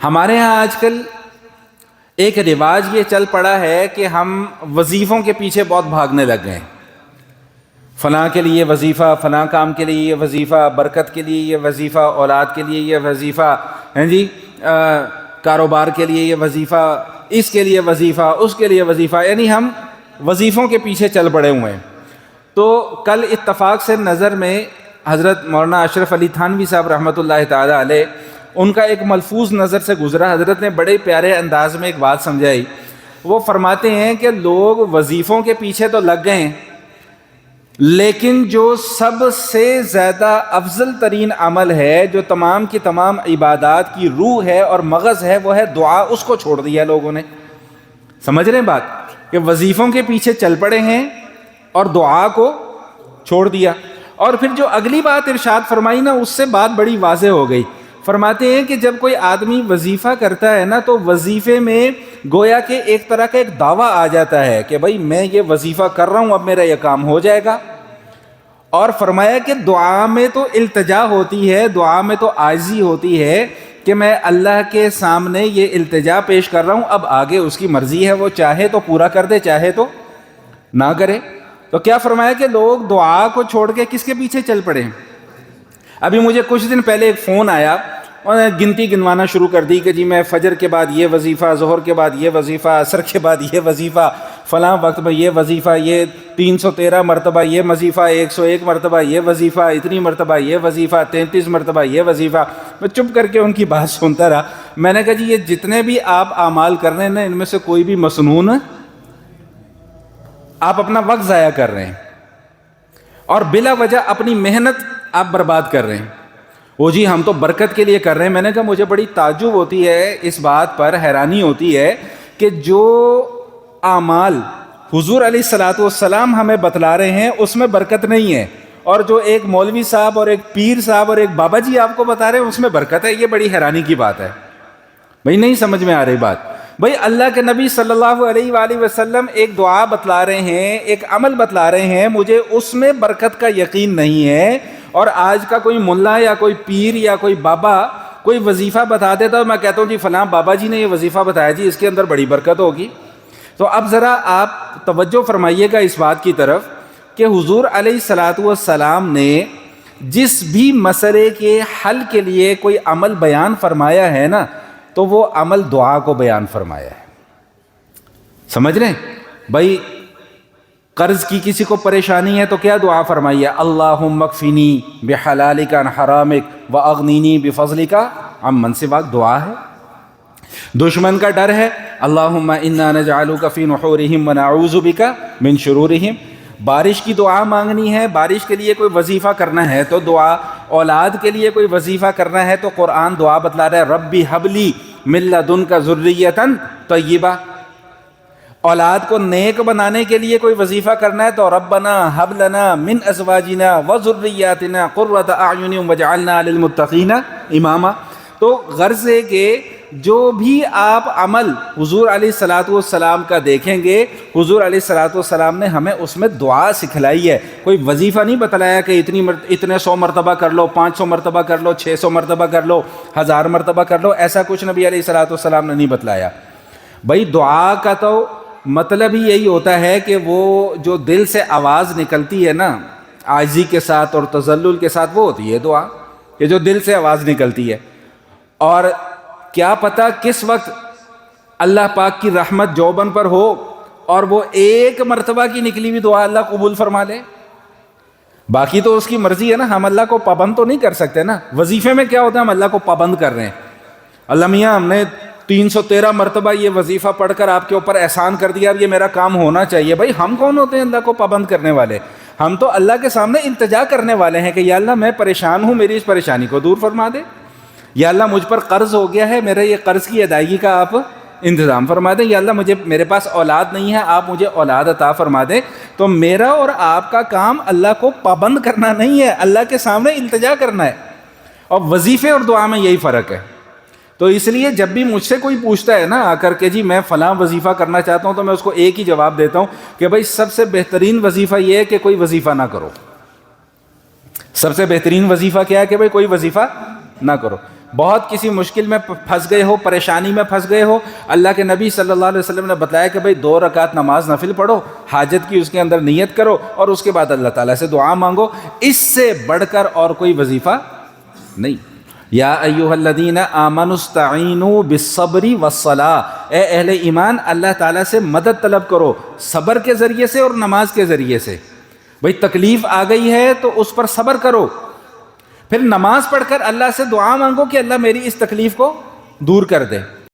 ہمارے ہاں آج کل ایک رواج یہ چل پڑا ہے کہ ہم وظیفوں کے پیچھے بہت بھاگنے لگ گئے ہیں. فلاں کے لیے وظیفہ، فلاں کام کے لیے یہ وظیفہ، برکت کے لیے یہ وظیفہ، اولاد کے لیے یہ وظیفہ، کاروبار کے لیے یہ وظیفہ، اس کے لیے وظیفہ، اس کے لیے وظیفہ، یعنی ہم وظیفوں کے پیچھے چل پڑے ہوئے ہیں. تو کل اتفاق سے نظر میں حضرت مولانا اشرف علی تھانوی صاحب رحمۃ اللہ تعالیٰ علیہ، ان کا ایک ملفوظ نظر سے گزرا. حضرت نے بڑے پیارے انداز میں ایک بات سمجھائی. وہ فرماتے ہیں کہ لوگ وظیفوں کے پیچھے تو لگ گئے ہیں، لیکن جو سب سے زیادہ افضل ترین عمل ہے، جو تمام کی تمام عبادات کی روح ہے اور مغز ہے، وہ ہے دعا. اس کو چھوڑ دیا لوگوں نے. سمجھ رہے ہیں بات؟ کہ وظیفوں کے پیچھے چل پڑے ہیں اور دعا کو چھوڑ دیا. اور پھر جو اگلی بات ارشاد فرمائی نا، اس سے بات بڑی واضح ہو گئی. فرماتے ہیں کہ جب کوئی آدمی وظیفہ کرتا ہے نا، تو وظیفے میں گویا کہ ایک طرح کا ایک دعویٰ آ جاتا ہے کہ بھائی میں یہ وظیفہ کر رہا ہوں، اب میرا یہ کام ہو جائے گا. اور فرمایا کہ دعا میں تو التجا ہوتی ہے، دعا میں تو عاجزی ہوتی ہے کہ میں اللہ کے سامنے یہ التجا پیش کر رہا ہوں، اب آگے اس کی مرضی ہے، وہ چاہے تو پورا کر دے، چاہے تو نہ کرے. تو کیا فرمایا کہ لوگ دعا کو چھوڑ کے کس کے پیچھے چل پڑے ہیں؟ ابھی مجھے کچھ دن پہلے ایک فون آیا، اور گنتی گنوانا شروع کر دی کہ جی میں فجر کے بعد یہ وظیفہ، ظہر کے بعد یہ وظیفہ، عصر کے بعد یہ وظیفہ، فلاں وقت میں یہ وظیفہ، یہ 313 مرتبہ یہ وظیفہ، 101 مرتبہ یہ وظیفہ، اتنی مرتبہ یہ وظیفہ، 33 مرتبہ یہ وظیفہ. میں چپ کر کے ان کی بات سنتا رہا. میں نے کہا جی یہ جتنے بھی آپ اعمال کر رہے ہیں نا، ان میں سے کوئی بھی مسنون، آپ اپنا وقت ضائع کر رہے ہیں اور بلا وجہ اپنی محنت آپ برباد کر رہے ہیں. وہ جی ہم تو برکت کے لیے کر رہے ہیں. میں نے کہا مجھے بڑی تعجب ہوتی ہے اس بات پر، حیرانی ہوتی ہے کہ جو اعمال حضور علیہ الصلوۃ والسلام ہمیں بتلا رہے ہیں اس میں برکت نہیں ہے، اور جو ایک مولوی صاحب اور ایک پیر صاحب اور ایک بابا جی آپ کو بتا رہے ہیں اس میں برکت ہے. یہ بڑی حیرانی کی بات ہے. بھائی نہیں سمجھ میں آ رہی بات. بھائی اللہ کے نبی صلی اللہ علیہ وآلہ وسلم ایک دعا بتلا رہے ہیں، ایک عمل بتلا رہے ہیں، مجھے اس میں برکت کا یقین نہیں ہے، اور آج کا کوئی ملا یا کوئی پیر یا کوئی بابا کوئی وظیفہ بتا دیتا ہے، میں کہتا ہوں جی فلاں بابا جی نے یہ وظیفہ بتایا جی اس کے اندر بڑی برکت ہوگی. تو اب ذرا آپ توجہ فرمائیے گا اس بات کی طرف کہ حضور علیہ الصلوۃ والسلام نے جس بھی مسئلے کے حل کے لیے کوئی عمل بیان فرمایا ہے نا، تو وہ عمل دعا کو بیان فرمایا ہے. سمجھ رہے ہیں بھائی؟ قرض کی کسی کو پریشانی ہے تو کیا دعا فرمائی ہے؟ اللہم اکفنی بحلالک عن حرامک واغنینی بفضلک عمن سواک. دعا ہے. دشمن کا ڈر ہے، اللہم انا نجعلک فی نحورہم ونعوذ بک من شرورہم. بارش کی دعا مانگنی ہے، بارش کے لیے کوئی وظیفہ کرنا ہے تو دعا. اولاد کے لیے کوئی وظیفہ کرنا ہے تو قرآن دعا بتلا رہا ہے، ربی حبلی من لدنک ذریۃ طیبہ. اولاد کو نیک بنانے کے لیے کوئی وظیفہ کرنا ہے تو ربنا حب لنا من ازواجنا وذریاتنا قرۃ اعین واجعلنا للمتقین اماما. تو غرض ہے کہ جو بھی آپ عمل حضور علیہ الصلوۃ والسلام کا دیکھیں گے، حضور علیہ الصلوۃ والسلام نے ہمیں اس میں دعا سکھلائی ہے. کوئی وظیفہ نہیں بتلایا کہ اتنے 100 مرتبہ کر لو، 500 مرتبہ کر لو، 600 مرتبہ کر لو، 1000 مرتبہ کر لو. ایسا کچھ نبی علیہ الصلوۃ والسلام نے نہیں بتلایا. بھائی دعا کا تو مطلب ہی یہی ہوتا ہے کہ وہ جو دل سے آواز نکلتی ہے نا، عاجزی کے ساتھ اور تذلل کے ساتھ، وہ ہوتی ہے دعا، کہ جو دل سے آواز نکلتی ہے. اور کیا پتہ کس وقت اللہ پاک کی رحمت جوبن پر ہو اور وہ ایک مرتبہ کی نکلی ہوئی دعا اللہ قبول فرما لے. باقی تو اس کی مرضی ہے نا، ہم اللہ کو پابند تو نہیں کر سکتے نا. وظیفے میں کیا ہوتا ہے، ہم اللہ کو پابند کر رہے ہیں. اللہ میاں ہم نے 313 مرتبہ یہ وظیفہ پڑھ کر آپ کے اوپر احسان کر دیا، اب یہ میرا کام ہونا چاہیے. بھائی ہم کون ہوتے ہیں اللہ کو پابند کرنے والے؟ ہم تو اللہ کے سامنے التجا کرنے والے ہیں کہ یا اللہ میں پریشان ہوں، میری اس پریشانی کو دور فرما دے. یا اللہ مجھ پر قرض ہو گیا ہے، میرے یہ قرض کی ادائیگی کا آپ انتظام فرما دیں. یا اللہ میرے پاس اولاد نہیں ہے، آپ مجھے اولاد عطا فرما دیں. تو میرا اور آپ کا کام اللہ کو پابند کرنا نہیں ہے، اللہ کے سامنے التجا کرنا ہے. اور وظیفے اور دعا میں یہی فرق ہے. تو اس لیے جب بھی مجھ سے کوئی پوچھتا ہے نا آ کر کے جی میں فلاں وظیفہ کرنا چاہتا ہوں، تو میں اس کو ایک ہی جواب دیتا ہوں کہ بھائی سب سے بہترین وظیفہ یہ ہے کہ کوئی وظیفہ نہ کرو. سب سے بہترین وظیفہ کیا ہے کہ بھائی کوئی وظیفہ نہ کرو. بہت کسی مشکل میں پھنس گئے ہو، پریشانی میں پھنس گئے ہو، اللہ کے نبی صلی اللہ علیہ وسلم نے بتلایا کہ بھئی 2 رکعت نماز نفل پڑھو، حاجت کی اس کے اندر نیت کرو اور اس کے بعد اللہ تعالیٰ سے دعا مانگو. اس سے بڑھ کر اور کوئی وظیفہ نہیں. یا ایھا الذین آمنوا استعینوا بالصبر والصلاۃ، اے اہل ایمان اللہ تعالیٰ سے مدد طلب کرو صبر کے ذریعے سے اور نماز کے ذریعے سے. بھئی تکلیف آ گئی ہے تو اس پر صبر کرو، پھر نماز پڑھ کر اللہ سے دعا مانگو کہ اللہ میری اس تکلیف کو دور کر دے.